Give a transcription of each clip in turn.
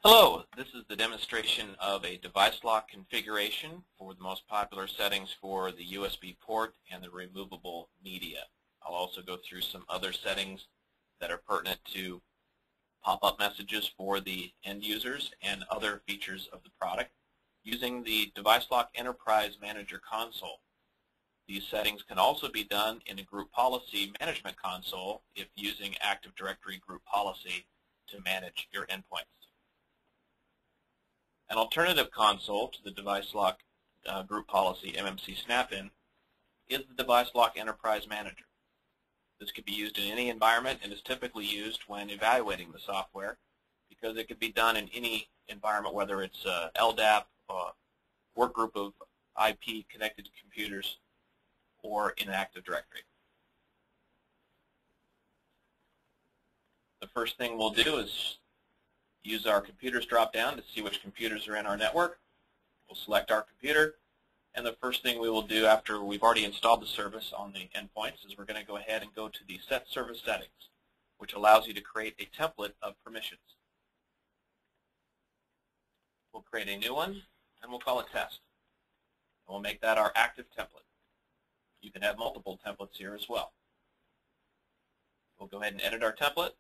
Hello, this is the demonstration of a device lock configuration for the most popular settings for the USB port and the removable media. I'll also go through some other settings that are pertinent to pop-up messages for the end users and other features of the product using the DeviceLock Enterprise Manager console. These settings can also be done in a group policy management console if using Active Directory group policy to manage your endpoints. An alternative console to the DeviceLock Group Policy MMC Snap-in is the DeviceLock Enterprise Manager. This could be used in any environment and is typically used when evaluating the software because it could be done in any environment, whether it's LDAP, work group of IP connected computers, or in Active Directory. The first thing we'll do is use our computers drop-down to see which computers are in our network. We'll select our computer, and the first thing we will do after we've already installed the service on the endpoints is we're going to go ahead and go to the Set Service Settings, which allows you to create a template of permissions. We'll create a new one, and we'll call it Test. And we'll make that our active template. You can have multiple templates here as well. We'll go ahead and edit our template.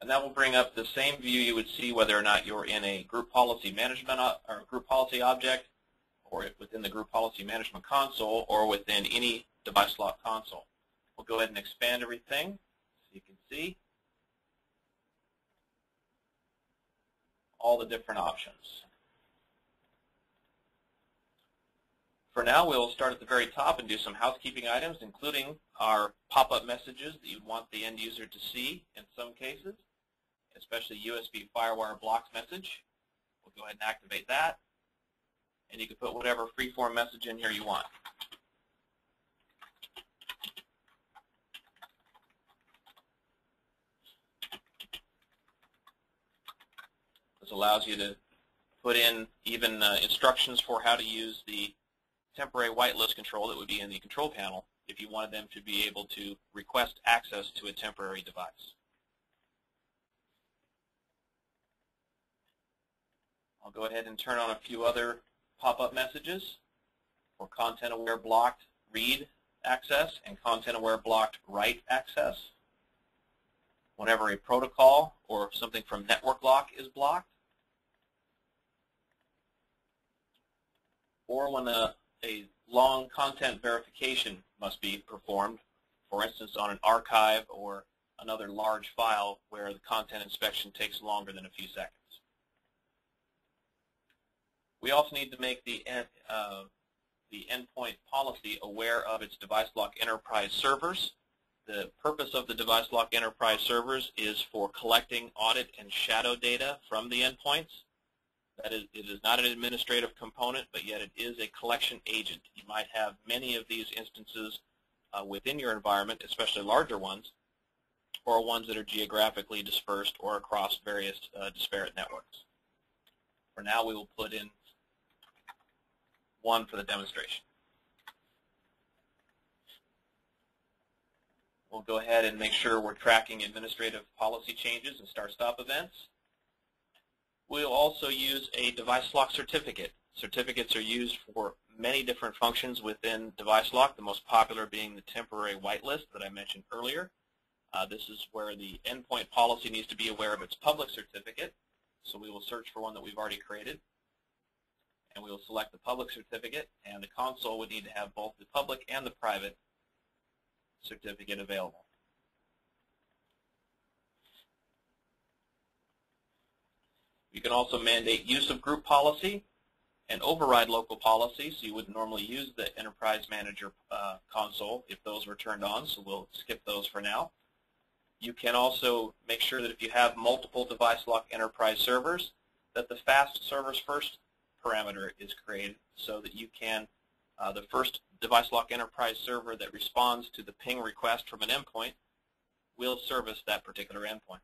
And that will bring up the same view you would see whether or not you're in a group policy management or group policy object, or within the group policy management console, or within any DeviceLock console. We'll go ahead and expand everything so you can see all the different options. For now, we'll start at the very top and do some housekeeping items, including our pop-up messages that you want the end user to see in some cases, especially USB FireWire blocks message. We'll go ahead and activate that, and you can put whatever freeform message in here you want. This allows you to put in even instructions for how to use the temporary whitelist control that would be in the control panel if you wanted them to be able to request access to a temporary device. I'll go ahead and turn on a few other pop-up messages for ContentAware blocked read access and ContentAware blocked write access. Whenever a protocol or something from network lock is blocked, or when a long content verification must be performed, for instance on an archive or another large file where the content inspection takes longer than a few seconds. We also need to make the endpoint policy aware of its DeviceLock Enterprise servers. The purpose of the DeviceLock Enterprise servers is for collecting audit and shadow data from the endpoints. That is, it is not an administrative component, but yet it is a collection agent. You might have many of these instances within your environment, especially larger ones, or ones that are geographically dispersed or across various disparate networks. For now, we will put in one for the demonstration. We'll go ahead and make sure we're tracking administrative policy changes and start-stop events. We'll also use a DeviceLock certificate. Certificates are used for many different functions within DeviceLock, the most popular being the temporary whitelist that I mentioned earlier. This is where the endpoint policy needs to be aware of its public certificate, so we will search for one that we've already created. And we will select the public certificate, and the console would need to have both the public and the private certificate available. You can also mandate use of group policy and override local policy, so you wouldn't normally use the Enterprise Manager console if those were turned on, so we'll skip those for now. You can also make sure that if you have multiple DeviceLock Enterprise servers, that the fast servers first parameter is created so that you can, the first DeviceLock Enterprise server that responds to the ping request from an endpoint will service that particular endpoint.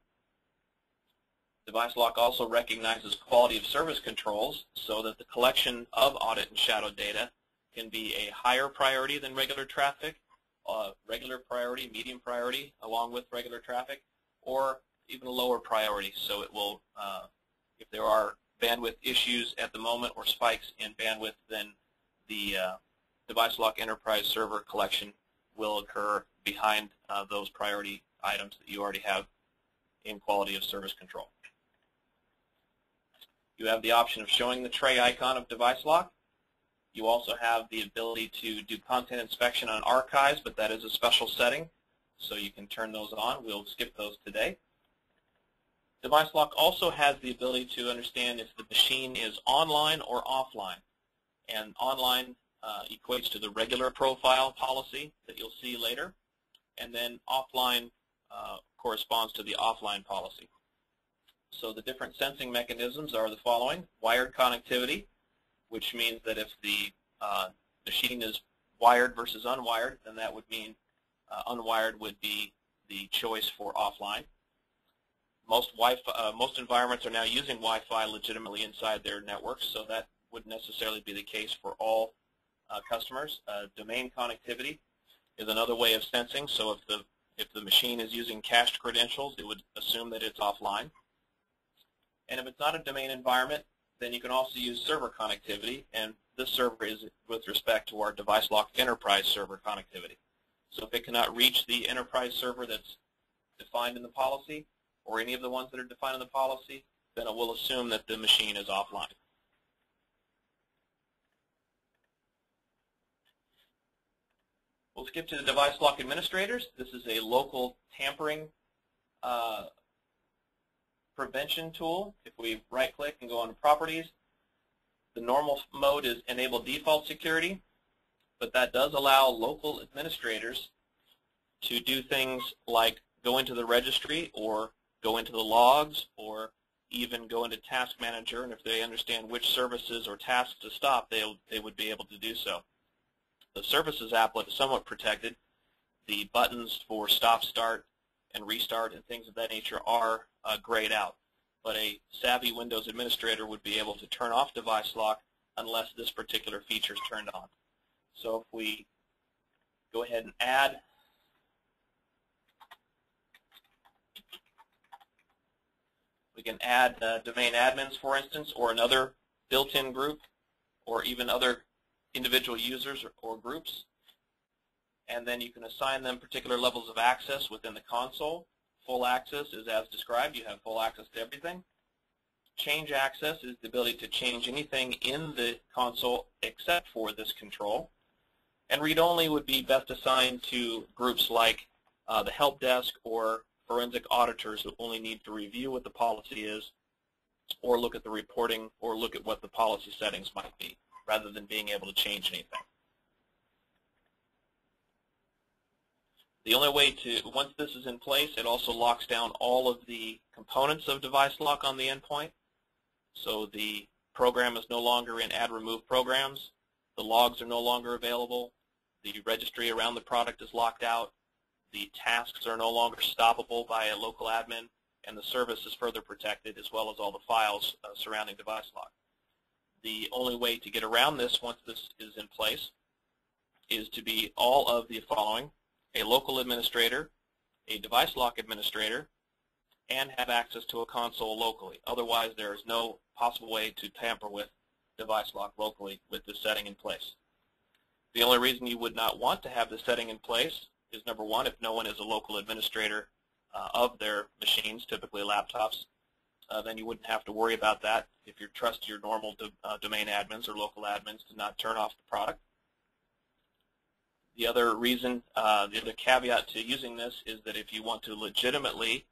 DeviceLock also recognizes quality of service controls so that the collection of audit and shadow data can be a higher priority than regular traffic, regular priority, medium priority, along with regular traffic, or even a lower priority. So it will, if there are bandwidth issues at the moment or spikes in bandwidth, then the DeviceLock Enterprise Server collection will occur behind those priority items that you already have in quality of service control. You have the option of showing the tray icon of DeviceLock. You also have the ability to do content inspection on archives, but that is a special setting, so you can turn those on. We'll skip those today. DeviceLock also has the ability to understand if the machine is online or offline. And online equates to the regular profile policy that you'll see later, and then offline corresponds to the offline policy. So the different sensing mechanisms are the following: wired connectivity, which means that if the machine is wired versus unwired, then that would mean unwired would be the choice for offline. Most environments are now using Wi-Fi legitimately inside their networks, so that wouldn't necessarily be the case for all customers. Domain connectivity is another way of sensing. So if the machine is using cached credentials, it would assume that it's offline. And if it's not a domain environment, then you can also use server connectivity, and this server is with respect to our DeviceLock Enterprise Server connectivity. So if it cannot reach the enterprise server that's defined in the policy, or any of the ones that are defined in the policy, then it will assume that the machine is offline. We'll skip to the DeviceLock administrators. This is a local tampering prevention tool. If we right-click and go on to Properties, the normal mode is Enable Default Security, but that does allow local administrators to do things like go into the registry or go into the logs or even go into Task Manager, and if they understand which services or tasks to stop, they would be able to do so. The Services applet is somewhat protected. The buttons for stop, start, and restart and things of that nature are grayed out. But a savvy Windows administrator would be able to turn off DeviceLock unless this particular feature is turned on. So if we go ahead and add domain admins, for instance, or another built-in group, or even other individual users or groups, and then you can assign them particular levels of access within the console. Full access is as described. You have full access to everything. Change access is the ability to change anything in the console except for this control. And read-only would be best assigned to groups like the help desk or forensic auditors who only need to review what the policy is or look at the reporting or look at what the policy settings might be, rather than being able to change anything. The only way to, once this is in place, it also locks down all of the components of DeviceLock on the endpoint. So the program is no longer in add remove programs, the logs are no longer available, the registry around the product is locked out, the tasks are no longer stoppable by a local admin, and the service is further protected, as well as all the files surrounding DeviceLock. The only way to get around this once this is in place is to be all of the following: a local administrator, a DeviceLock administrator, and have access to a console locally. Otherwise, there is no possible way to tamper with DeviceLock locally with this setting in place. The only reason you would not want to have this setting in place is, number one, if no one is a local administrator of their machines, typically laptops, then you wouldn't have to worry about that if you trust your normal domain admins or local admins to not turn off the product. The other reason, the other caveat to using this is that if you want to legitimately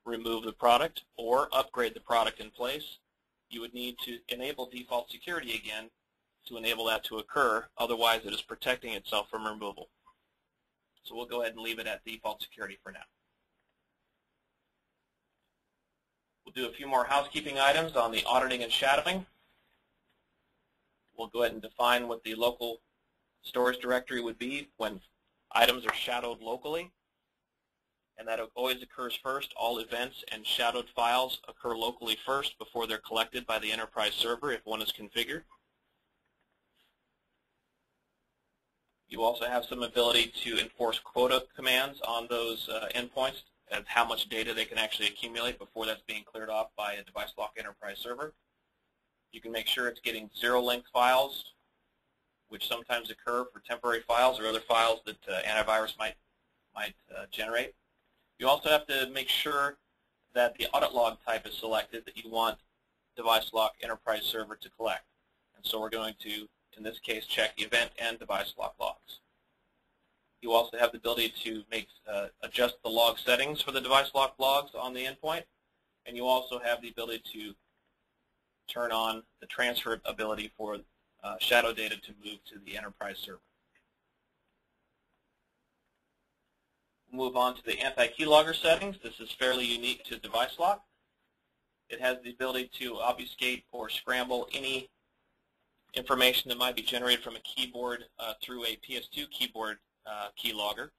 remove the product or upgrade the product in place, you would need to enable default security again to enable that to occur. Otherwise, it is protecting itself from removal. So we'll go ahead and leave it at default security for now. We'll do a few more housekeeping items on the auditing and shadowing. We'll go ahead and define what the local storage directory would be when items are shadowed locally. and that always occurs first. All events and shadowed files occur locally first before they're collected by the enterprise server if one is configured. You also have some ability to enforce quota commands on those endpoints of how much data they can actually accumulate before that's being cleared off by a DeviceLock enterprise server. You can make sure it's getting zero-length files, which sometimes occur for temporary files or other files that antivirus might generate. You also have to make sure that the audit log type is selected that you want DeviceLock enterprise server to collect. And so we're going to, in this case, check event and DeviceLock logs. You also have the ability to adjust the log settings for the DeviceLock logs on the endpoint, and you also have the ability to turn on the transfer ability for shadow data to move to the enterprise server. We'll move on to the AntiKeylogger settings. This is fairly unique to DeviceLock. It has the ability to obfuscate or scramble any information that might be generated from a keyboard through a PS2 keyboard keylogger.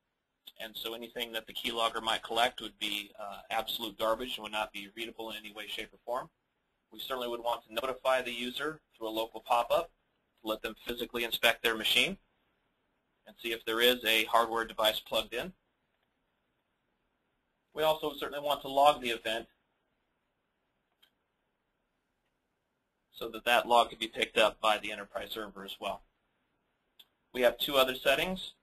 And so anything that the keylogger might collect would be absolute garbage and would not be readable in any way, shape, or form. We certainly would want to notify the user through a local pop-up to let them physically inspect their machine and see if there is a hardware device plugged in. We also certainly want to log the event so that that log can be picked up by the enterprise server as well. We have two other settings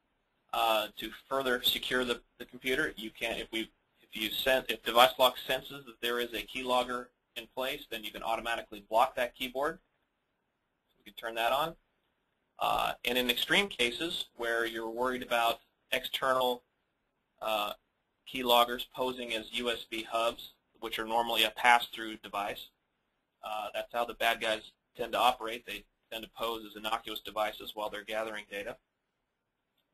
to further secure the computer. You can, if DeviceLock senses that there is a keylogger in place, then you can automatically block that keyboard. So we can turn that on. And in extreme cases where you're worried about external keyloggers posing as USB hubs, which are normally a pass-through device, that's how the bad guys tend to operate. They tend to pose as innocuous devices while they're gathering data.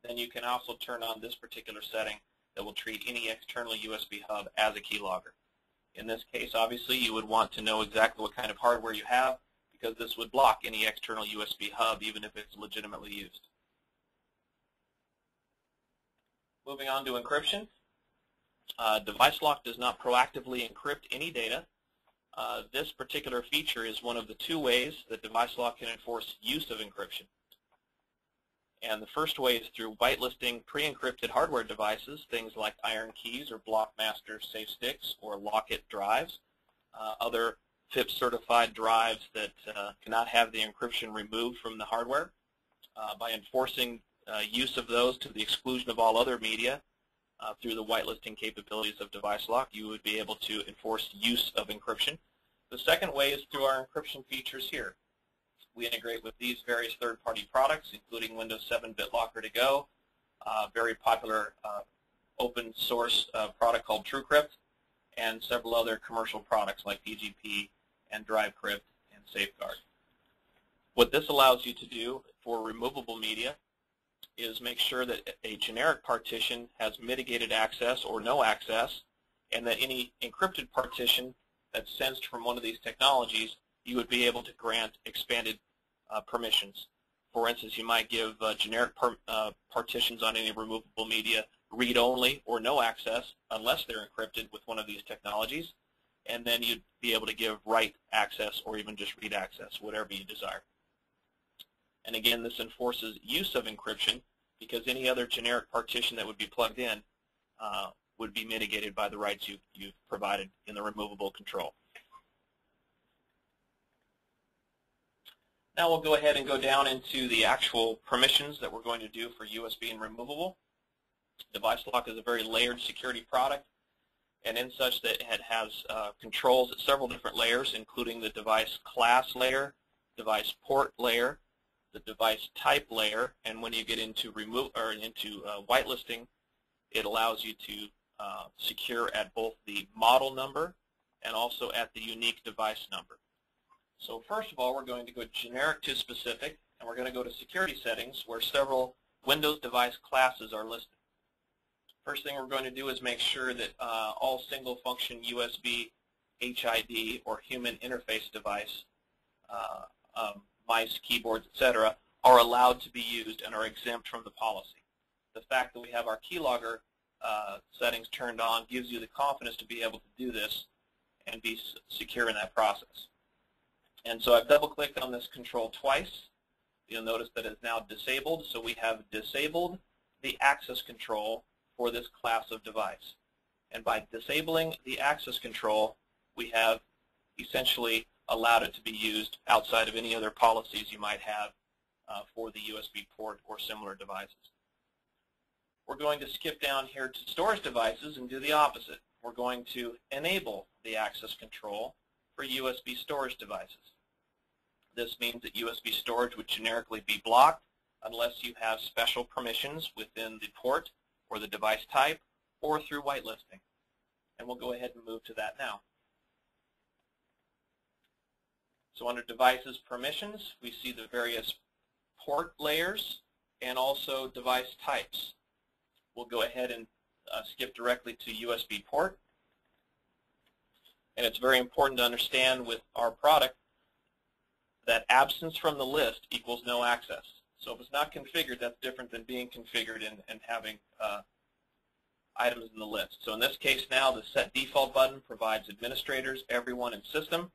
Then you can also turn on this particular setting that will treat any external USB hub as a keylogger. In this case, obviously, you would want to know exactly what kind of hardware you have, because this would block any external USB hub, even if it's legitimately used. Moving on to encryption. DeviceLock does not proactively encrypt any data. This particular feature is one of the two ways that DeviceLock can enforce use of encryption. And the first way is through whitelisting pre-encrypted hardware devices, things like iron keys or Blockmaster safe sticks or Lockit drives, other FIPS-certified drives that cannot have the encryption removed from the hardware. By enforcing use of those to the exclusion of all other media through the whitelisting capabilities of DeviceLock, you would be able to enforce use of encryption. The second way is through our encryption features here. We integrate with these various third-party products, including Windows 7 BitLocker to Go, very popular open source product called TrueCrypt, and several other commercial products like PGP and DriveCrypt and Safeguard. What this allows you to do for removable media is make sure that a generic partition has mitigated access or no access, and that any encrypted partition that's sensed from one of these technologies, you would be able to grant expanded permissions. For instance, you might give generic partitions on any removable media read-only or no access unless they're encrypted with one of these technologies, and then you'd be able to give write access or even just read access, whatever you desire. And again, this enforces use of encryption because any other generic partition that would be plugged in would be mitigated by the rights you've provided in the removable control. Now we'll go ahead and go down into the actual permissions that we're going to do for USB and removable. DeviceLock is a very layered security product, and in such that it has controls at several different layers, including the device class layer, device port layer, the device type layer, and when you get into whitelisting, it allows you to secure at both the model number and also at the unique device number. So first of all, we're going to go generic to specific, and we're going to go to security settings where several Windows device classes are listed. First thing we're going to do is make sure that all single function USB, HID, or human interface device, mice, keyboards, etc., are allowed to be used and are exempt from the policy. The fact that we have our keylogger settings turned on gives you the confidence to be able to do this and be secure in that process. And so I've double-clicked on this control twice. You'll notice that it's now disabled, so we have disabled the access control for this class of device. And by disabling the access control, we have essentially allowed it to be used outside of any other policies you might have for the USB port or similar devices. We're going to skip down here to storage devices and do the opposite. We're going to enable the access control for USB storage devices. This means that USB storage would generically be blocked unless you have special permissions within the port or the device type or through whitelisting. And we'll go ahead and move to that now. So under Devices Permissions, we see the various port layers and also device types. We'll go ahead and skip directly to USB port. And it's very important to understand with our product that absence from the list equals no access. So if it's not configured, that's different than being configured and having items in the list. So in this case now, the Set Default button provides administrators, everyone, and system.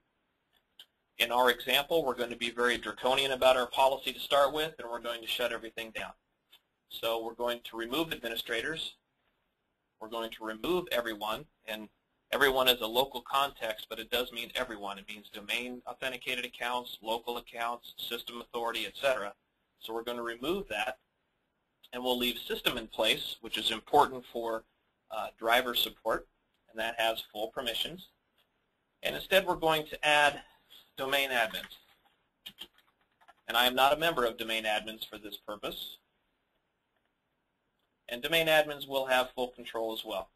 In our example, we're going to be very draconian about our policy to start with, and we're going to shut everything down. So we're going to remove administrators. We're going to remove everyone, and everyone is a local context, but it does mean everyone. It means domain authenticated accounts, local accounts, system authority, etc. So we're going to remove that, and we'll leave system in place, which is important for driver support, and that has full permissions. And instead, we're going to add domain admins. And I am not a member of domain admins for this purpose. And domain admins will have full control as well.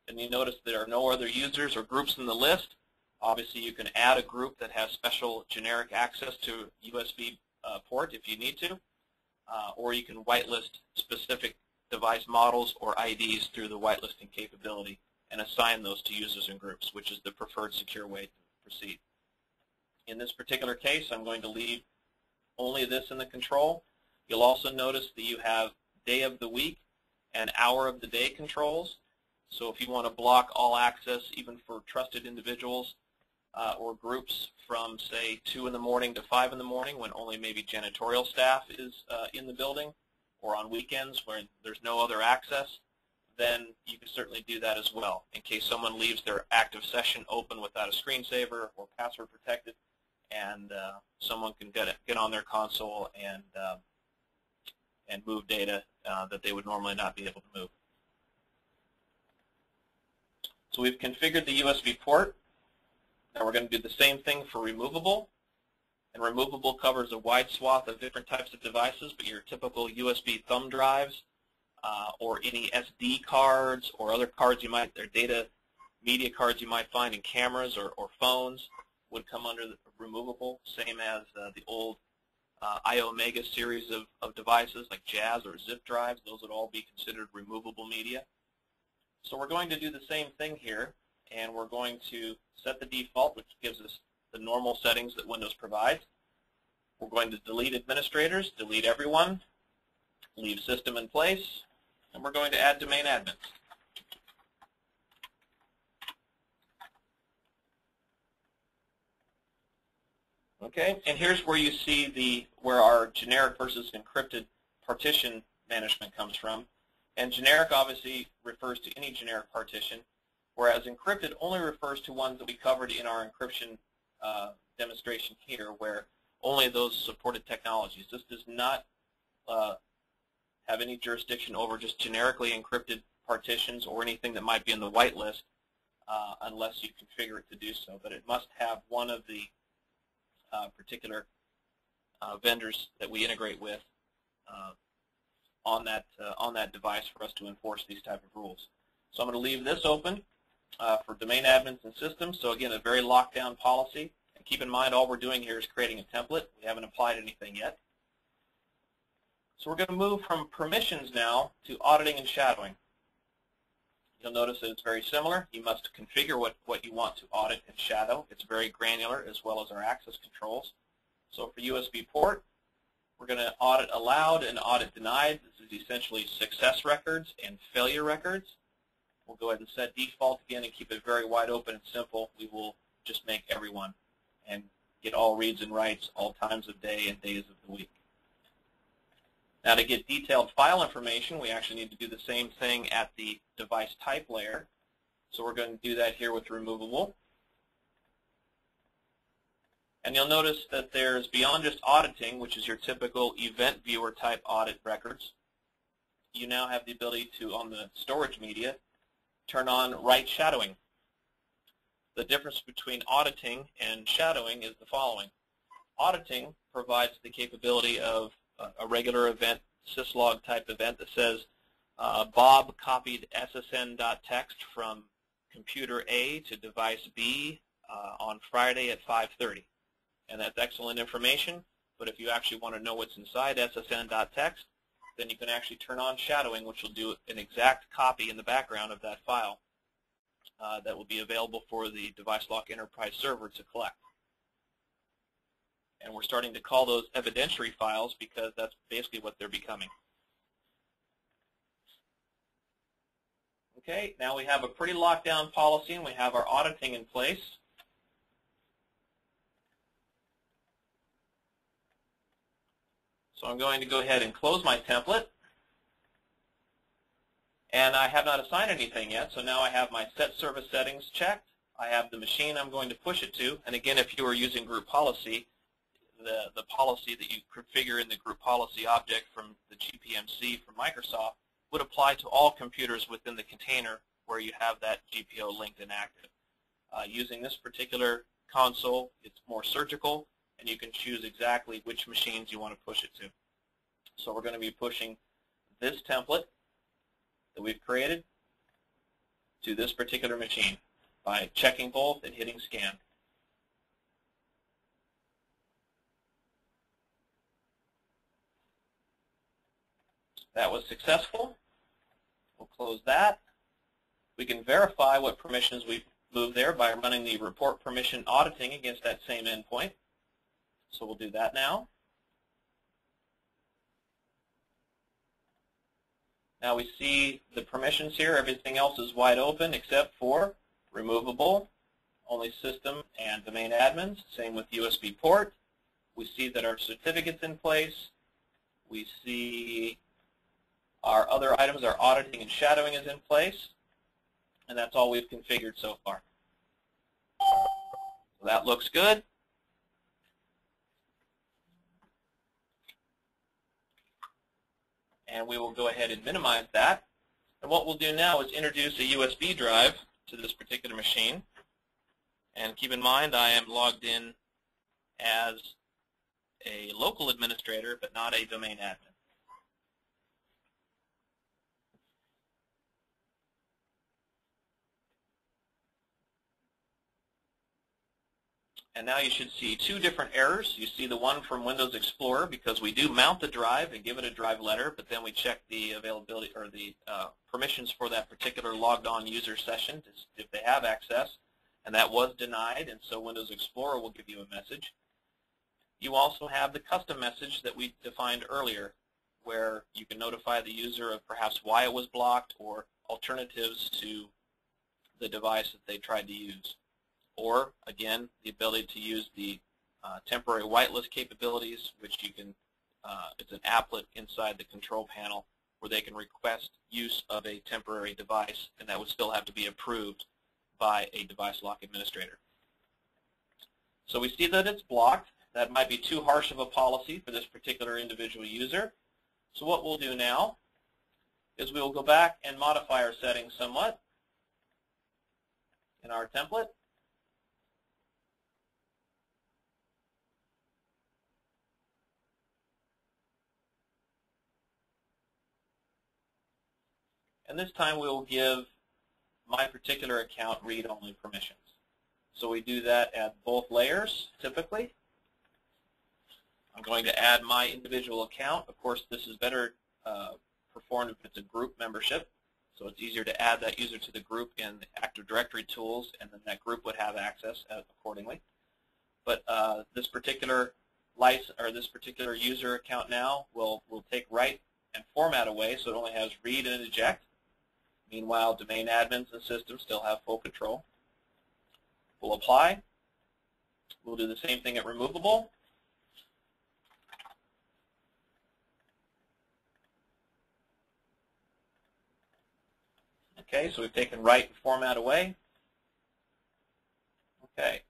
And you notice there are no other users or groups in the list. Obviously, you can add a group that has special generic access to USB port if you need to, or you can whitelist specific device models or IDs through the whitelisting capability and assign those to users and groups, which is the preferred secure way to proceed. In this particular case, I'm going to leave only this in the control. You'll also notice that you have day of the week and hour of the day controls. So if you want to block all access, even for trusted individuals or groups from, say, 2 in the morning to 5 in the morning when only maybe janitorial staff is in the building, or on weekends when there's no other access, then you can certainly do that as well. In case someone leaves their active session open without a screensaver or password protected, and someone can get on their console and move data that they would normally not be able to move. So we've configured the USB port. Now we're going to do the same thing for removable. And removable covers a wide swath of different types of devices, but your typical USB thumb drives or any SD cards or other cards you might, or data media cards you might find in cameras or phones would come under the removable, same as the old iOmega series of devices like Jazz or zip drives. Those would all be considered removable media. So we're going to do the same thing here, and we're going to set the default, which gives us the normal settings that Windows provides. We're going to delete administrators, delete everyone, leave system in place, and we're going to add domain admins. Okay, and here's where you see where our generic versus encrypted partition management comes from. And generic obviously refers to any generic partition, whereas encrypted only refers to ones that we covered in our encryption demonstration here, where only those supported technologies. This does not have any jurisdiction over just generically encrypted partitions or anything that might be in the whitelist unless you configure it to do so. But it must have one of the particular vendors that we integrate with on that device for us to enforce these type of rules. So I'm going to leave this open for domain admins and systems. So again, a very locked down policy. And keep in mind, all we're doing here is creating a template. We haven't applied anything yet. So we're going to move from permissions now to auditing and shadowing. You'll notice that it's very similar. You must configure what you want to audit and shadow. It's very granular, as well as our access controls. So for USB port, We're going to audit allowed and audit denied. This is essentially success records and failure records. We'll go ahead and set default again and keep it very wide open and simple. We will just make everyone and get all reads and writes all times of day and days of the week. Now to get detailed file information, we actually need to do the same thing at the device type layer. So we're going to do that here with removable. And you'll notice that there's beyond just auditing, which is your typical event viewer type audit records, you now have the ability to, on the storage media, turn on write shadowing. The difference between auditing and shadowing is the following. Auditing provides the capability of a regular event, syslog type event that says Bob copied ssn.txt from computer A to device B on Friday at 5:30. And that's excellent information, but if you actually want to know what's inside ssn.txt, then you can actually turn on shadowing, which will do an exact copy in the background of that file that will be available for the DeviceLock Enterprise server to collect. And we're starting to call those evidentiary files because that's basically what they're becoming. Okay, now we have a pretty locked down policy and we have our auditing in place. So I'm going to go ahead and close my template. And I have not assigned anything yet, so now I have my set service settings checked. I have the machine I'm going to push it to. And again, if you are using group policy, the policy that you configure in the group policy object from the GPMC from Microsoft would apply to all computers within the container where you have that GPO linked and active. Using this particular console, it's more surgical, and you can choose exactly which machines you want to push it to. So we're going to be pushing this template that we've created to this particular machine by checking both and hitting scan. That was successful. We'll close that. We can verify what permissions we've moved there by running the report permission auditing against that same endpoint. So we'll do that now. Now we see the permissions here. Everything else is wide open except for removable, only system and domain admins. Same with USB port. We see that our certificate's in place. We see our other items, our auditing and shadowing is in place. And that's all we've configured so far. So that looks good. And we will go ahead and minimize that. And what we'll do now is introduce a USB drive to this particular machine. And keep in mind, I am logged in as a local administrator, but not a domain admin. And now you should see two different errors. You see the one from Windows Explorer because we do mount the drive and give it a drive letter, but then we check the availability or the permissions for that particular logged on user session if they have access, and that was denied, and so Windows Explorer will give you a message. You also have the custom message that we defined earlier where you can notify the user of perhaps why it was blocked or alternatives to the device that they tried to use. Or, again, the ability to use the temporary whitelist capabilities, which you can, it's an applet inside the control panel where they can request use of a temporary device, and that would still have to be approved by a DeviceLock administrator. So we see that it's blocked. That might be too harsh of a policy for this particular individual user. So what we'll do now is we will go back and modify our settings somewhat in our template. And this time we will give my particular account read-only permissions. So we do that at both layers, typically. I'm going to add my individual account. Of course, this is better performed if it's a group membership. So it's easier to add that user to the group in the Active Directory tools, and then that group would have access accordingly. But this particular this particular user account now, we'll take write and format away, so it only has read and eject. Meanwhile, domain admins and systems still have full control. We'll apply. We'll do the same thing at removable. Okay, so we've taken write and format away. Okay.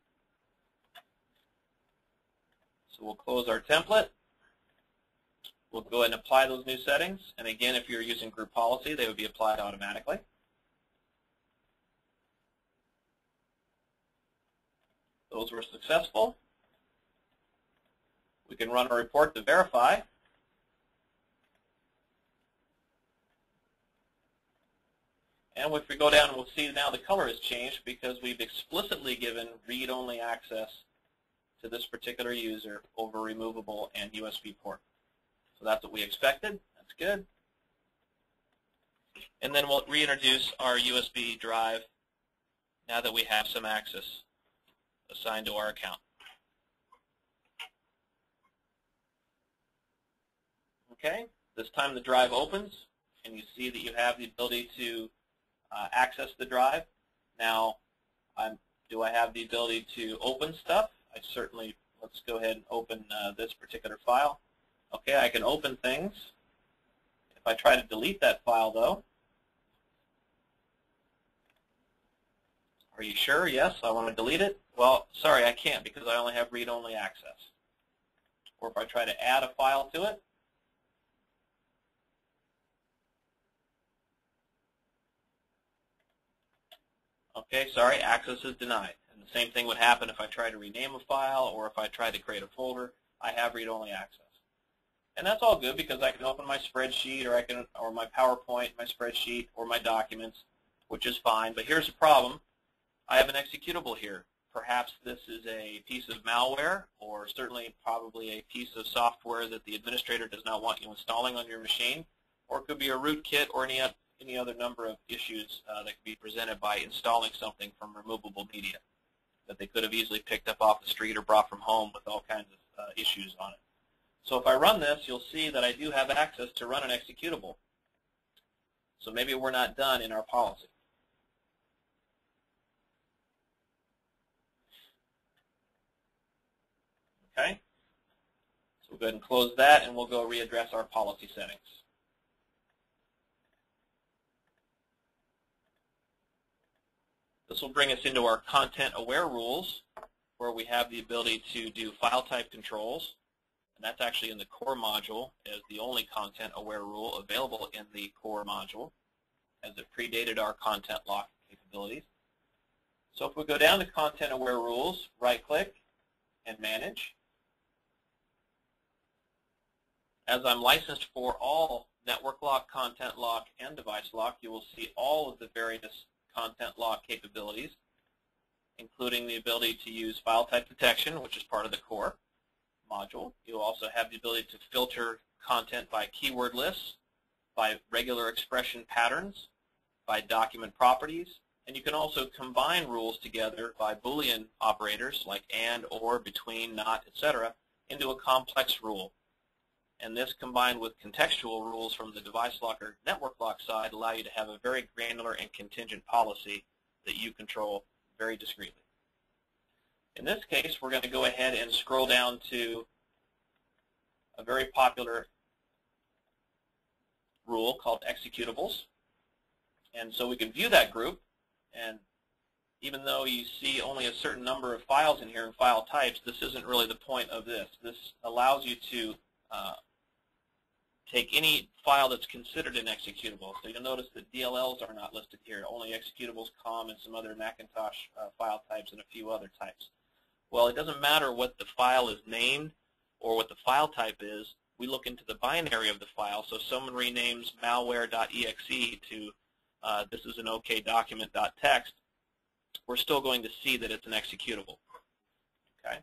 So we'll close our template. We'll go ahead and apply those new settings. And again, if you're using group policy, they would be applied automatically. Those were successful. We can run a report to verify. And if we go down, we'll see now the color has changed because we've explicitly given read-only access to this particular user over removable and USB port. So that's what we expected. That's good. And then we'll reintroduce our USB drive now that we have some access assigned to our account. Okay, this time the drive opens, and you see that you have the ability to access the drive. Now, do I have the ability to open stuff? I certainly, let's go ahead and open this particular file. Okay, I can open things. If I try to delete that file, though, are you sure? Yes, I want to delete it. Well, sorry, I can't because I only have read-only access. Or if I try to add a file to it, okay, sorry, access is denied. And the same thing would happen if I try to rename a file or if I try to create a folder. I have read-only access. And that's all good because I can open my spreadsheet or my PowerPoint, my spreadsheet, or my documents, which is fine. But here's the problem. I have an executable here. Perhaps this is a piece of malware or certainly probably a piece of software that the administrator does not want you installing on your machine, or it could be a rootkit or any other number of issues that could be presented by installing something from removable media that they could have easily picked up off the street or brought from home with all kinds of issues on it. So if I run this, you'll see that I do have access to run an executable. So maybe we're not done in our policy. Okay? So we'll go ahead and close that, and we'll go readdress our policy settings. This will bring us into our ContentAware Rules, where we have the ability to do file type controls. And that's actually in the core module as the only ContentAware rule available in the core module, as it predated our content lock capabilities. So if we go down to ContentAware Rules, right-click, and Manage. As I'm licensed for all Network Lock, Content Lock, and Device Lock, you will see all of the various content lock capabilities, including the ability to use file type detection, which is part of the core module. You'll also have the ability to filter content by keyword lists, by regular expression patterns, by document properties, and you can also combine rules together by Boolean operators like and, or, between, not, etc. into a complex rule. And this combined with contextual rules from the device lock or network lock side allow you to have a very granular and contingent policy that you control very discreetly. In this case, we're going to go ahead and scroll down to a very popular rule called executables. And so we can view that group, and even though you see only a certain number of files in here and file types, this isn't really the point of this. This allows you to take any file that's considered an executable. So you'll notice that DLLs are not listed here, only executables, COM, and some other Macintosh file types and a few other types. Well, it doesn't matter what the file is named or what the file type is. We look into the binary of the file. So if someone renames malware.exe to this is an OK document.txt, we're still going to see that it's an executable. Okay?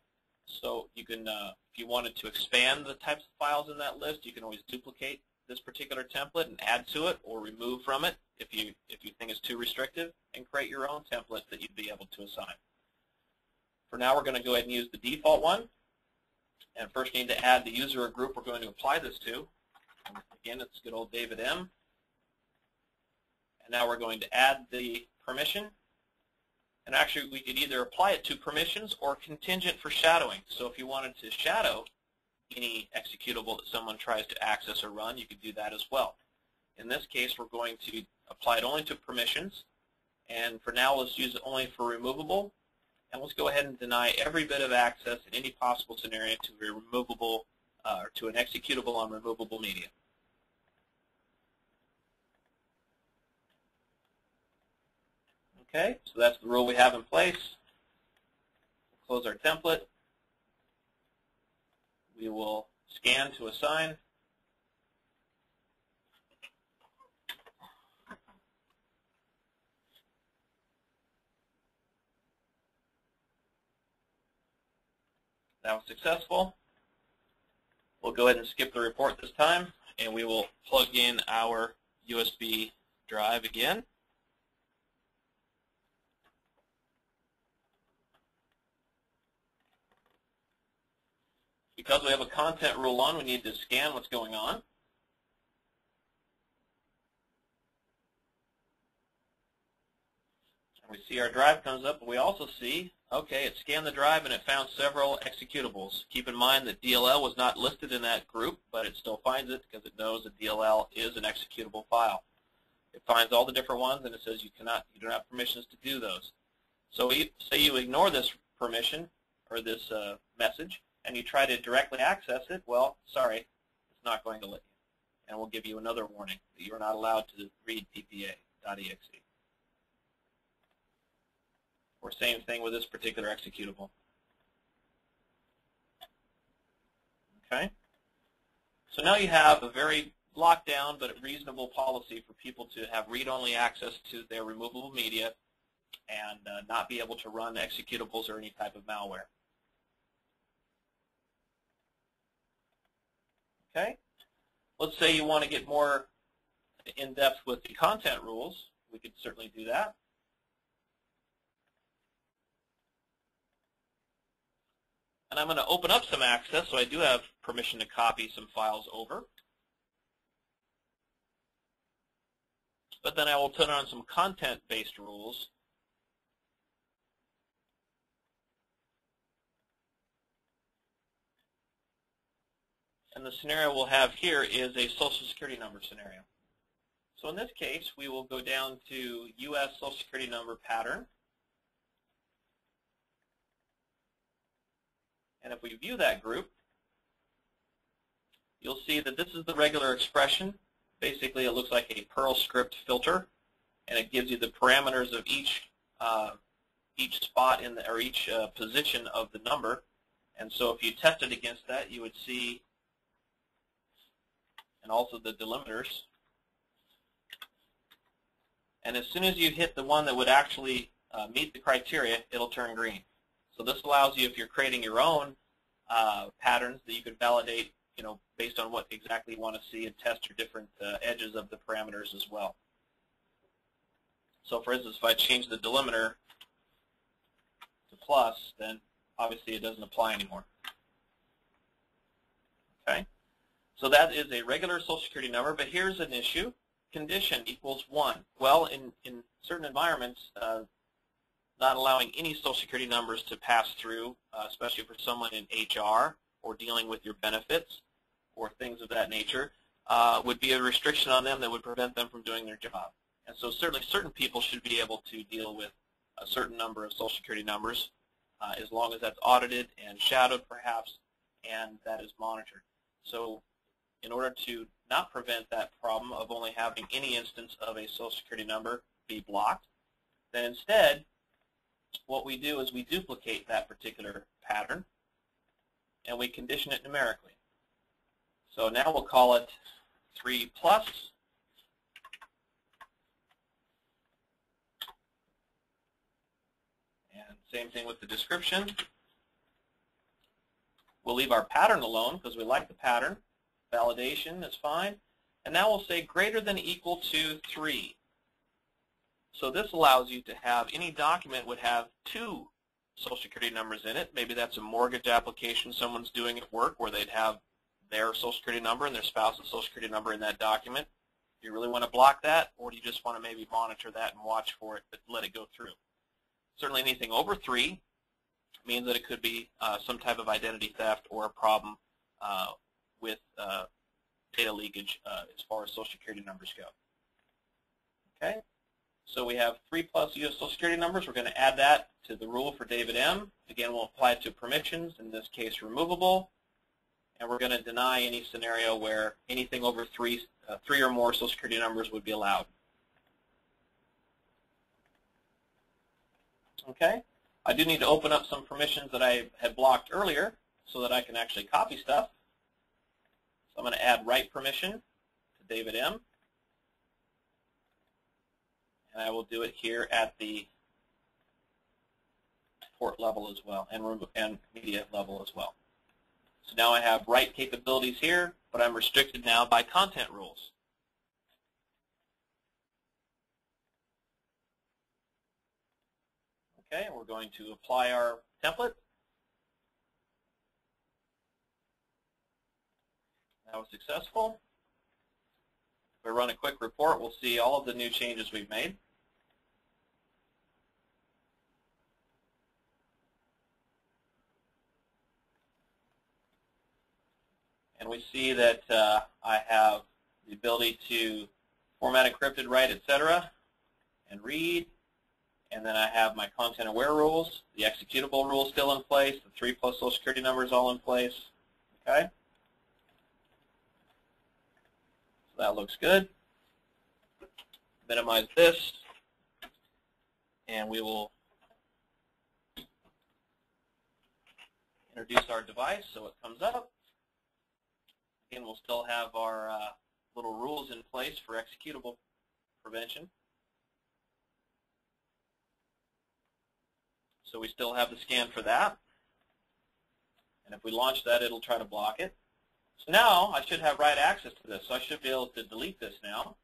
So you can, if you wanted to expand the types of files in that list, you can always duplicate this particular template and add to it or remove from it if you think it's too restrictive, and create your own template that you'd be able to assign. For now, we're going to go ahead and use the default one, And first need to add the user or group we're going to apply this to. Again, it's good old David M. And now we're going to add the permission. And actually, we could either apply it to permissions or contingent for shadowing. So if you wanted to shadow any executable that someone tries to access or run, you could do that as well. In this case, we're going to apply it only to permissions. And for now, let's use it only for removable. And let's go ahead and deny every bit of access in any possible scenario to a removable or to an executable on removable media. Okay, so that's the rule we have in place. We'll close our template. We will scan to assign. That was successful. We'll go ahead and skip the report this time, and we will plug in our USB drive again. Because we have a content rule on, we need to scan what's going on. And we see our drive comes up, but we also see, okay, it scanned the drive and it found several executables. Keep in mind that DLL was not listed in that group, but it still finds it because it knows that DLL is an executable file. It finds all the different ones and it says you don't have permissions to do those. So say you ignore this permission or this message, and you try to directly access it, well, sorry, it's not going to let you. And we'll give you another warning that you're not allowed to read PPA.exe. Or same thing with this particular executable. Okay? So now you have a very locked down but reasonable policy for people to have read-only access to their removable media and not be able to run executables or any type of malware. Okay? Let's say you want to get more in-depth with the content rules. We could certainly do that. And I'm going to open up some access, so I do have permission to copy some files over. But then I will turn on some content-based rules. And the scenario we'll have here is a Social Security number scenario. So in this case, we will go down to U.S. Social Security number pattern. And if we view that group, you'll see that this is the regular expression. Basically, it looks like a Perl script filter, and it gives you the parameters of each spot in the, or each position of the number. And so if you test it against that, you would see, and also the delimiters. And as soon as you hit the one that would actually meet the criteria, it'll turn green. So this allows you, if you're creating your own patterns, that you could validate, based on what exactly you want to see and test your different edges of the parameters as well. So for instance, if I change the delimiter to plus, then obviously it doesn't apply anymore. Okay? So that is a regular Social Security number, but here's an issue. Condition equals 1. Well, in certain environments, not allowing any Social Security numbers to pass through, especially for someone in HR or dealing with your benefits or things of that nature, would be a restriction on them that would prevent them from doing their job. And so certainly certain people should be able to deal with a certain number of Social Security numbers as long as that's audited and shadowed perhaps, and that is monitored. So in order to not prevent that problem of only having any instance of a Social Security number be blocked, then instead what we do is we duplicate that particular pattern and we condition it numerically. So now we'll call it 3+. And same thing with the description. We'll leave our pattern alone because we like the pattern. Validation is fine. And now we'll say greater than or equal to 3. So this allows you to have any document would have 2 Social Security numbers in it. Maybe that's a mortgage application someone's doing at work where they'd have their Social Security number and their spouse's Social Security number in that document. Do you really want to block that, or do you just want to maybe monitor that and watch for it but let it go through? Certainly anything over 3 means that it could be some type of identity theft or a problem with data leakage as far as Social Security numbers go. Okay, so we have 3+ US Social Security numbers. We're going to add that to the rule for David M. Again, we'll apply it to permissions, in this case removable, and we're going to deny any scenario where anything over 3 or more Social Security numbers would be allowed. Okay, I do need to open up some permissions that I had blocked earlier so that I can actually copy stuff. So I'm going to add write permission to David M. And I will do it here at the port level as well and media level as well. So now I have write capabilities here, but I'm restricted now by content rules. Okay, we're going to apply our template. That was successful. If we run a quick report, we'll see all of the new changes we've made. And we see that I have the ability to format encrypted, write, etc., and read. And then I have my ContentAware rules, the executable rules still in place, the 3+ Social Security numbers all in place. Okay? So that looks good. Minimize this, and we will introduce our device so it comes up. Again, we'll still have our little rules in place for executable prevention. So we still have the scan for that. And if we launch that, it'll try to block it. So now I should have write access to this. So I should be able to delete this now.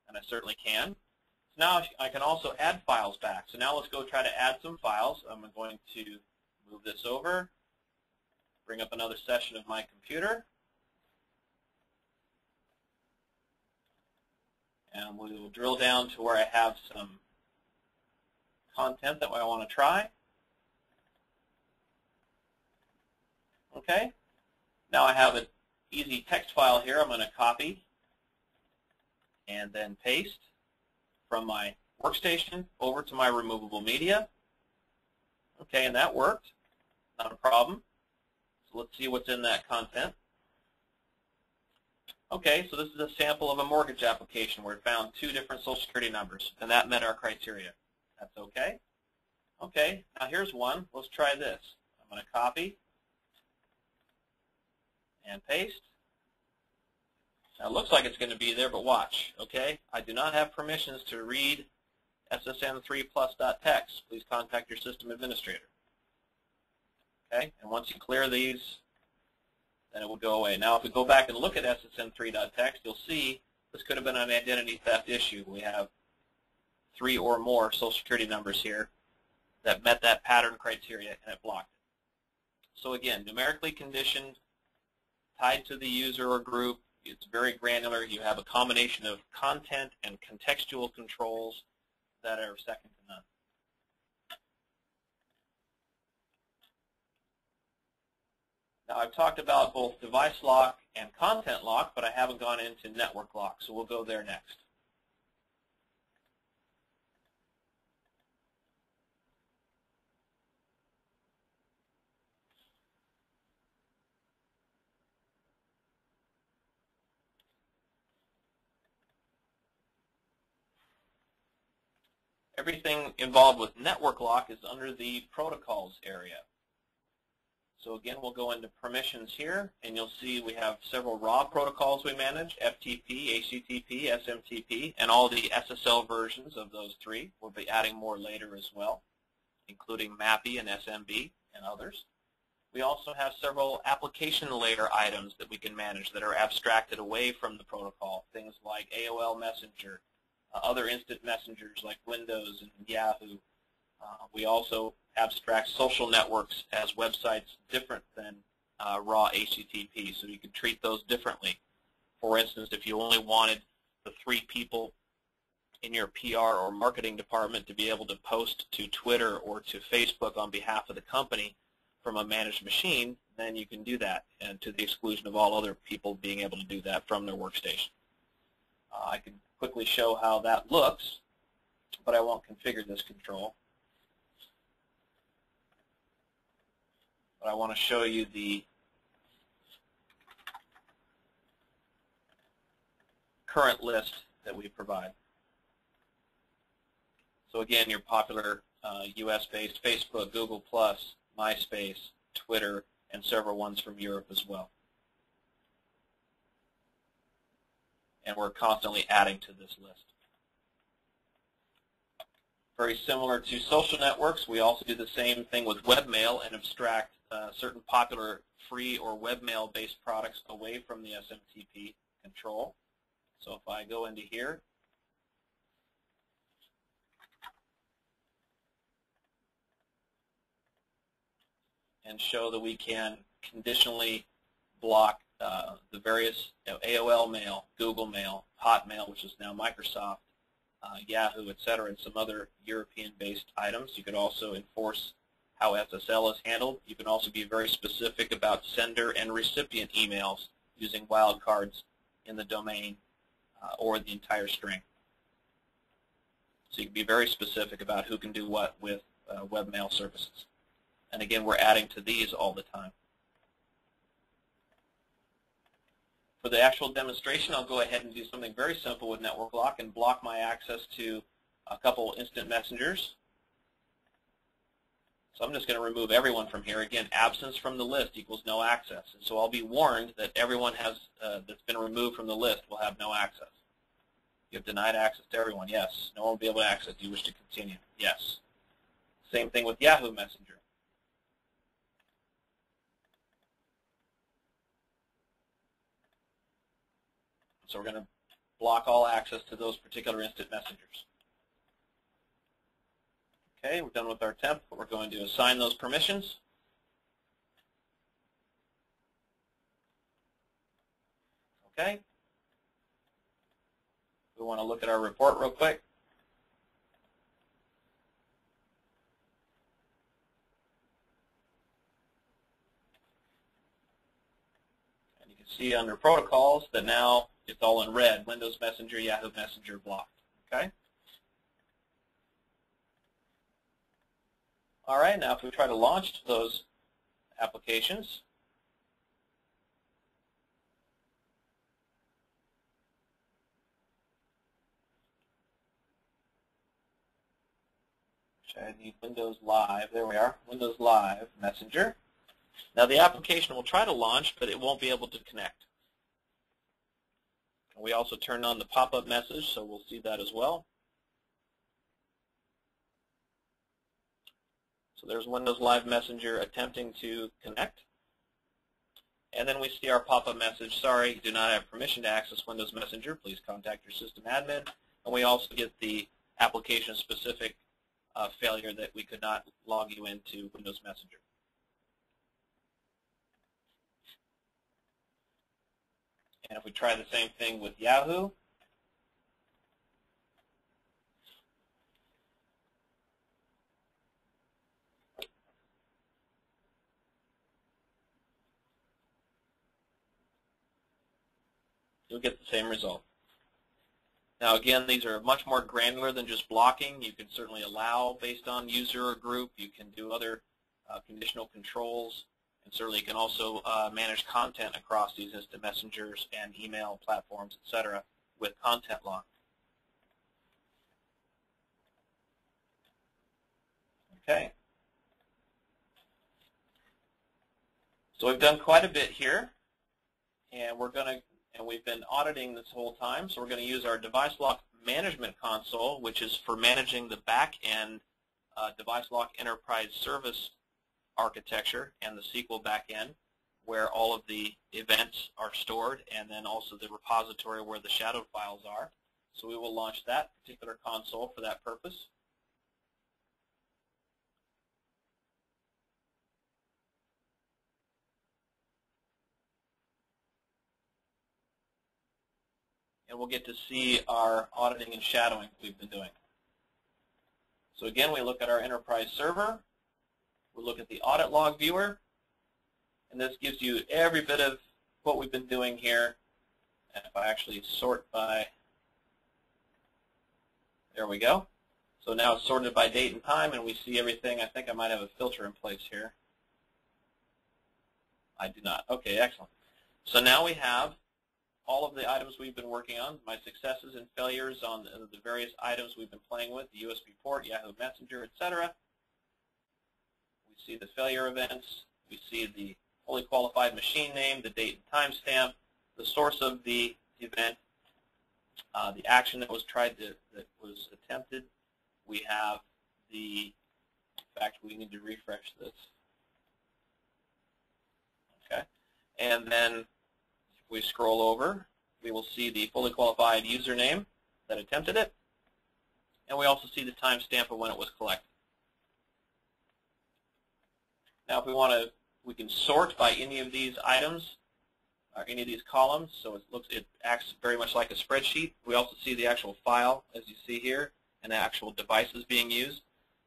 And I certainly can. So now I can also add files back. So now let's go try to add some files. I'm going to move this over, bring up another session of my computer. And we will drill down to where I have some content that I want to try. Okay. Now I have an easy text file here. I'm going to copy and then paste from my workstation over to my removable media. Okay, and that worked. Not a problem. So let's see what's in that content. Okay, so this is a sample of a mortgage application where it found 2 different Social Security numbers, and that met our criteria. That's okay. Okay, now here's one. Let's try this. I'm going to copy and paste. Now it looks like it's going to be there, but watch. Okay, I do not have permissions to read SSN3plus.txt. Please contact your system administrator. Okay, and once you clear these, then it will go away. Now if we go back and look at SSN3.txt, you'll see this could have been an identity theft issue. We have 3 or more Social Security numbers here that met that pattern criteria, and it blocked it. So again, numerically conditioned, tied to the user or group. It's very granular. You have a combination of content and contextual controls that are second to none. Now I've talked about both device lock and content lock, but I haven't gone into network lock, so we'll go there next. Everything involved with network lock is under the protocols area. So again, we'll go into permissions here, and you'll see we have several raw protocols we manage, FTP, HTTP, SMTP, and all the SSL versions of those 3. We'll be adding more later as well, including MAPI and SMB and others. We also have several application layer items that we can manage that are abstracted away from the protocol, things like AOL Messenger, other instant messengers like Windows and Yahoo, We also abstract social networks as websites different than raw HTTP, so you can treat those differently. For instance, if you only wanted the 3 people in your PR or marketing department to be able to post to Twitter or to Facebook on behalf of the company from a managed machine, then you can do that, and to the exclusion of all other people being able to do that from their workstation. I can quickly show how that looks, but I won't configure this control. But I want to show you the current list that we provide. So again, your popular US-based Facebook, Google+, MySpace, Twitter, and several ones from Europe as well. And we're constantly adding to this list. Very similar to social networks, we also do the same thing with webmail and abstract certain popular free or webmail-based products away from the SMTP control. So if I go into here, and show that we can conditionally block the various AOL Mail, Google Mail, Hotmail, which is now Microsoft, Yahoo, etc., and some other European-based items. You could also enforce how SSL is handled. You can also be very specific about sender and recipient emails using wildcards in the domain or the entire string. So you can be very specific about who can do what with webmail services. And again, we're adding to these all the time. For the actual demonstration, I'll go ahead and do something very simple with Network Lock and block my access to a couple instant messengers. So I'm just going to remove everyone from here. Again, absence from the list equals no access. And so I'll be warned that everyone that's been removed from the list will have no access. You have denied access to everyone. Yes. No one will be able to access. Do you wish to continue? Yes. Same thing with Yahoo Messenger. So we're going to block all access to those particular instant messengers. Okay, we're done with our temp. We're going to assign those permissions. Okay. We want to look at our report real quick. And you can see under protocols that now it's all in red. Windows Messenger, Yahoo Messenger blocked. Okay. All right, now if we try to launch those applications, I need Windows Live. There we are, Windows Live Messenger. Now the application will try to launch, but it won't be able to connect. We also turned on the pop-up message, so we'll see that as well. So there's Windows Live Messenger attempting to connect. And then we see our pop-up message, sorry, you do not have permission to access Windows Messenger. Please contact your system admin. And we also get the application-specific failure that we could not log you into Windows Messenger. And if we try the same thing with Yahoo, you'll get the same result. Now again, these are much more granular than just blocking. You can certainly allow based on user or group. You can do other conditional controls. And certainly you can also manage content across these instant messengers and email platforms, etc., with Content Lock. Okay. So we've done quite a bit here, and we've been auditing this whole time. So we're going to use our DeviceLock Management Console, which is for managing the back-end DeviceLock Enterprise Service architecture and the SQL backend, where all of the events are stored, and then also the repository where the shadow files are. So we will launch that particular console for that purpose. and we'll get to see our auditing and shadowing we've been doing. So again, we look at our enterprise server, we look at the Audit Log Viewer, and this gives you every bit of what we've been doing here. And if I actually sort by, there we go. So now it's sorted by date and time, and we see everything. I think I might have a filter in place here. I do not. Okay, excellent. So now we have all of the items we've been working on, my successes and failures on the various items we've been playing with, the USB port, Yahoo Messenger, etc. We see the failure events. We see the fully qualified machine name, the date and timestamp, the source of the event, the action that was that was attempted. We have the, in fact, we need to refresh this. Okay, and then if we scroll over, we will see the fully qualified username that attempted it, and we also see the timestamp of when it was collected. Now, if we want to, we can sort by any of these items or any of these columns. So it acts very much like a spreadsheet. We also see the actual file, as you see here, and the actual devices being used.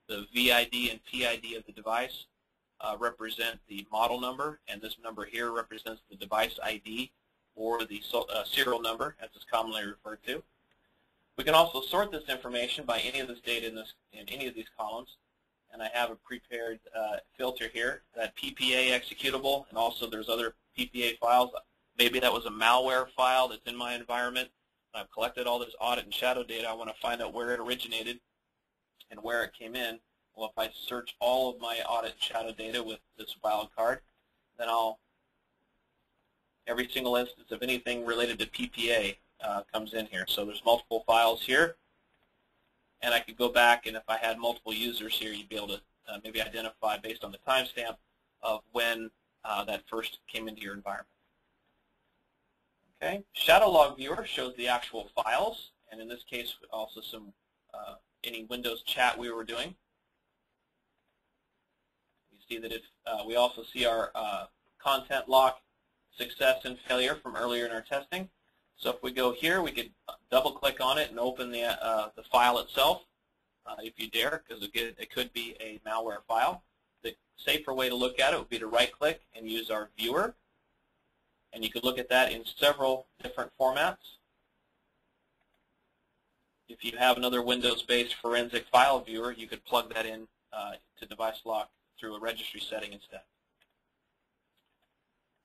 The VID and PID of the device represent the model number, and this number here represents the device ID, or the serial number, as it's commonly referred to. We can also sort this information by any of this data in any of these columns, and I have a prepared filter here, that PPA executable, and also there's other PPA files. Maybe that was a malware file that's in my environment. I've collected all this audit and shadow data. I want to find out where it originated and where it came in. Well, if I search all of my audit and shadow data with this wildcard, then every single instance of anything related to PPA comes in here. So there's multiple files here, and I could go back, and if I had multiple users here, you'd be able to maybe identify based on the timestamp of when that first came into your environment. Okay, Shadow Log Viewer shows the actual files, and in this case also some any Windows chat we were doing. You see that we also see our content lock success and failure from earlier in our testing. So if we go here, we could double-click on it and open the file itself, if you dare, because it could be a malware file. The safer way to look at it would be to right-click and use our viewer. And you could look at that in several different formats. If you have another Windows-based forensic file viewer, you could plug that in to DeviceLock through a registry setting instead.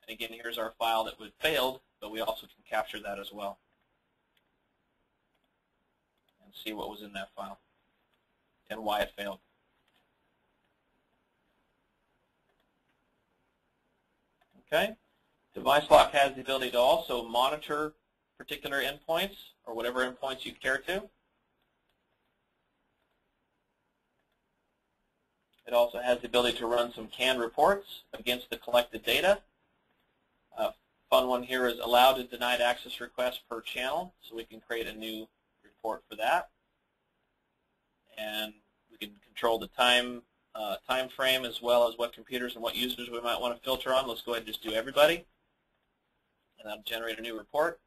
And again, here's our file that failed, but we also can capture that as well and see what was in that file and why it failed. Okay. DeviceLock has the ability to also monitor particular endpoints or whatever endpoints you care to. It also has the ability to run some canned reports against the collected data. Fun one here is allowed and denied access requests per channel, so we can create a new report for that. And we can control the time frame as well as what computers and what users we might want to filter on. Let's go ahead and just do everybody. And that'll generate a new report.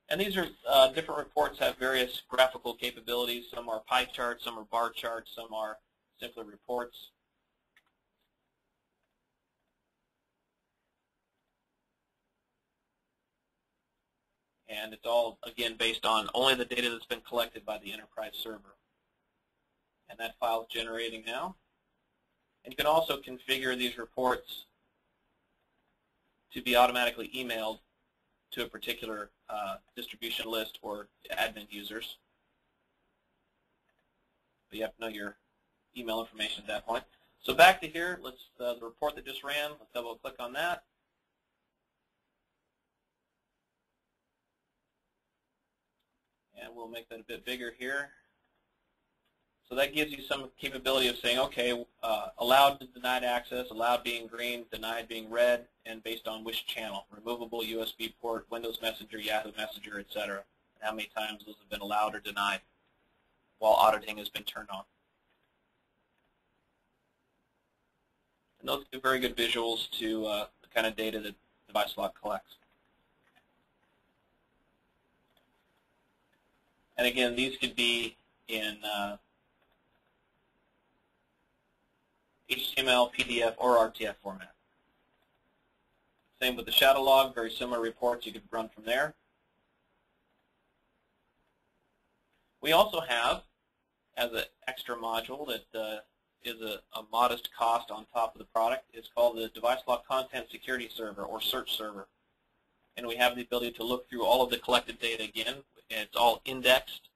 And these are different reports have various graphical capabilities. Some are pie charts, some are bar charts, some are simpler reports. And it's all, again, based on only the data that's been collected by the enterprise server. And that file is generating now. And you can also configure these reports to be automatically emailed to a particular distribution list or admin users. But you have to know your email information at that point. So back to here, let's the report that just ran, let's double click on that. And we'll make that a bit bigger here. So that gives you some capability of saying, okay, allowed to denied access, allowed being green, denied being red, and based on which channel, removable USB port, Windows Messenger, Yahoo Messenger, etc., and how many times those have been allowed or denied while auditing has been turned on. And those give very good visuals to the kind of data that DeviceLock collects. And again, these could be in HTML, PDF, or RTF format. Same with the shadow log, very similar reports you could run from there. We also have, as an extra module that is a modest cost on top of the product, it's called the DeviceLock Content Security Server, or Search Server. And we have the ability to look through all of the collected data again. It's all indexed.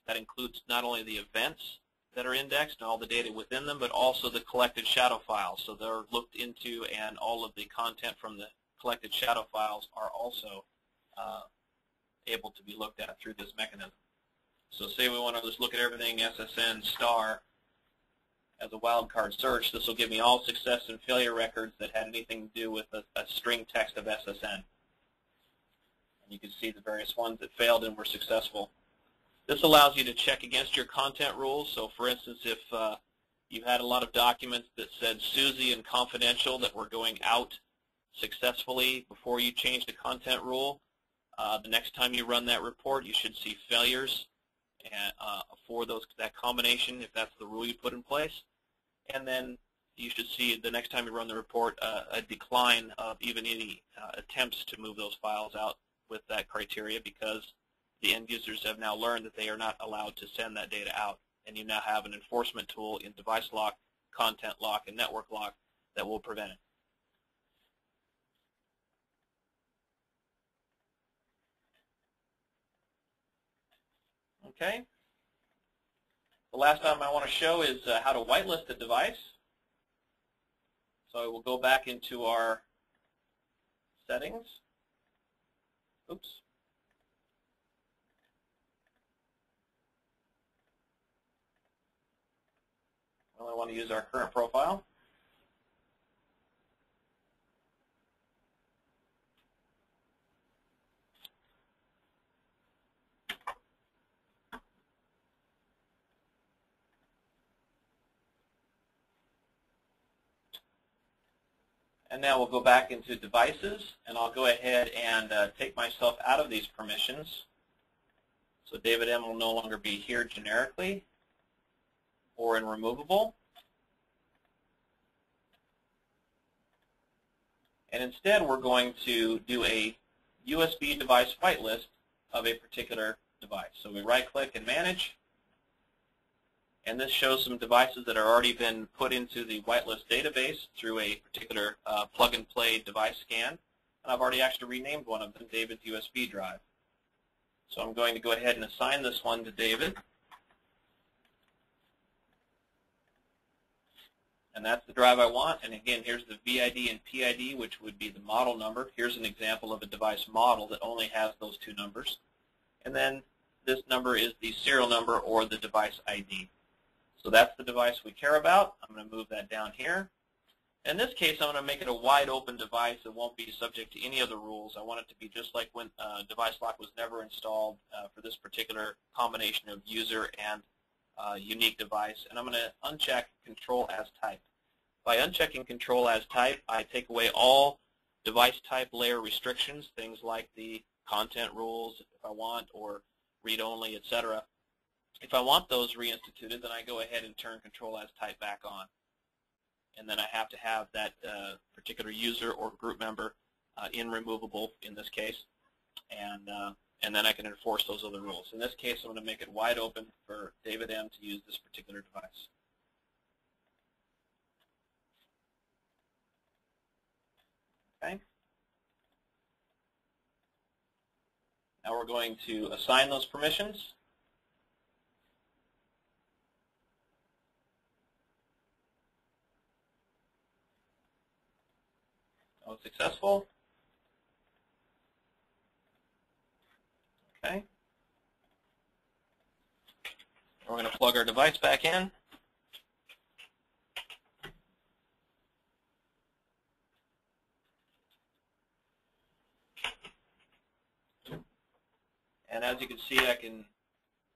That includes not only the events that are indexed and all the data within them, but also the collected shadow files. So they're looked into, and all of the content from the collected shadow files are also able to be looked at through this mechanism. So say we want to just look at everything SSN star as a wildcard search. This will give me all success and failure records that had anything to do with a string text of SSN. And you can see the various ones that failed and were successful. This allows you to check against your content rules. So for instance, if you had a lot of documents that said Susie and confidential that were going out successfully before you changed the content rule, the next time you run that report, you should see failures for that combination, if that's the rule you put in place. And then you should see the next time you run the report a decline of even any attempts to move those files out with that criteria, because the end users have now learned that they are not allowed to send that data out. And you now have an enforcement tool in Device Lock, Content Lock, and Network Lock that will prevent it. Okay. The last item I want to show is how to whitelist a device. So we'll go back into our settings. Oops. Well, I want to use our current profile. And now we'll go back into devices, and I'll go ahead and take myself out of these permissions. So David M will no longer be here generically or in removable. And instead, we're going to do a USB device whitelist of a particular device. So we right-click and manage. And this shows some devices that have already been put into the whitelist database through a particular plug-and-play device scan. And I've already actually renamed one of them David's USB drive. So I'm going to go ahead and assign this one to David. And that's the drive I want. And again, here's the VID and PID, which would be the model number. Here's an example of a device model that only has those two numbers. And then this number is the serial number or the device ID. So that's the device we care about. I'm going to move that down here. In this case, I'm going to make it a wide open device that won't be subject to any of the rules. I want it to be just like when DeviceLock was never installed for this particular combination of user and unique device. And I'm going to uncheck Control as Type. By unchecking Control as Type, I take away all device type layer restrictions, things like the content rules if I want, or read-only, etc. If I want those reinstituted, then I go ahead and turn Control as Type back on. And then I have to have that particular user or group member in removable in this case. And then I can enforce those other rules. In this case, I'm going to make it wide open for David M to use this particular device. Okay. Now we're going to assign those permissions. That was successful. Okay. We're going to plug our device back in. And as you can see, I can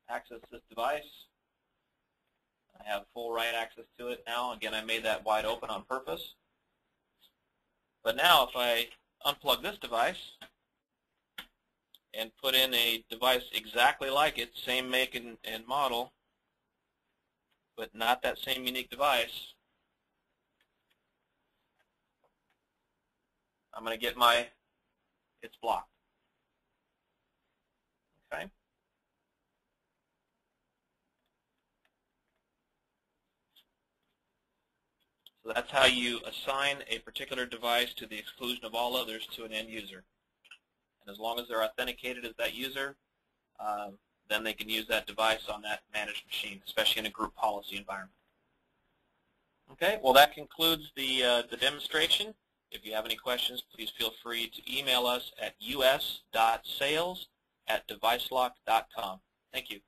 access this device. I have full write access to it now. Again, I made that wide open on purpose. But now if I unplug this device and put in a device exactly like it, same make and model, but not that same unique device, I'm going to get it's blocked. Okay. So that's how you assign a particular device to the exclusion of all others to an end user. And as long as they're authenticated as that user, then they can use that device on that managed machine, especially in a group policy environment. Okay, well that concludes the demonstration. If you have any questions, please feel free to email us at us.sales@devicelock.com. Thank you.